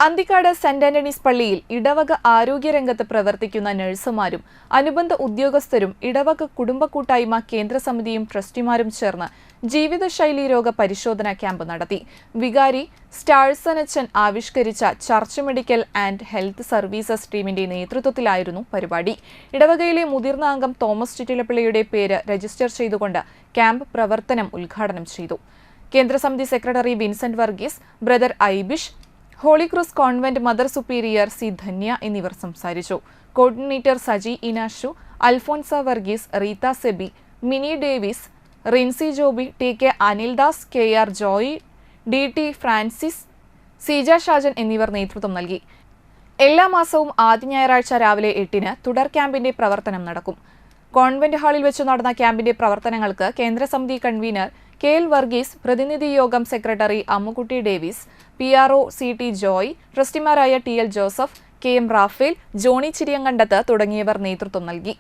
Anthikad saint Antony's പള്ളിയിൽ ഇടവക ആരോഗ്യരംഗത്ത് പ്രവർത്തിക്കുന്ന നഴ്സുമാരും അനുബന്ധ ഉദ്യോഗസ്ഥരും ഇടവക കുടുംബ കൂട്ടായ്മ കേന്ദ്ര സമിതിയും ട്രസ്റ്റിമാരും ചേർന്ന് ജീവിതശൈലി രോഗ പരിശോധന ക്യാമ്പ് നടത്തി. വികാരി സ്റ്റാഴ്സനച്ചൻ ആവിഷ്കരിച്ച church medical and health services ടീമിന്റെ നേതൃത്വത്തിലായിരുന്നു പരിപാടി. ഇടവകയിലെ മുതിർന്ന അംഗം തോമസ് ചിറ്റിലപ്പിള്ളിയുടെ പേര് രജിസ്റ്റർ ചെയ്തുകൊണ്ട് ക്യാമ്പ് പ്രവർത്തനം ഉദ്ഘാടനം ചെയ്തു. കേന്ദ്ര സമിതി secretary Vincent Varghese, brother Ibish, holy cross convent mother superior C Dhanya എന്നിവർ സംസാരിച്ചു. Coordinator Saji Inashu, Alphonsa Varghese, Rita Sebi, Mini Davis, Rincy Joby, T K Anildas, K R Joy, D T Francis, Seeja Shajan എന്നിവർ നേതൃത്വം നൽകി. എല്ലാ മാസവും ആദ്യ ഞായറാഴ്ച രാവിലെ 8-ന് തുടർ ക്യാമ്പിന്റെ പ്രവർത്തനം നടക്കും. കോൺവെന്റ് ഹാളിൽ വെച്ച് നടന്ന ക്യാമ്പിന്റെ പ്രവർത്തനങ്ങൾക്ക് കേന്ദ്ര സമിതി കൺവീനർ കെ എൽ വർഗീസ്, പ്രതിനിധി യോഗം secretary Ammukutty Davis, PRO C T Joy, ട്രസ്റ്റിമാരായ T L Joseph, K M Raphael, Johnny Chiriyankandath തുടങ്ങിയവർ നേതൃത്വം നൽകി.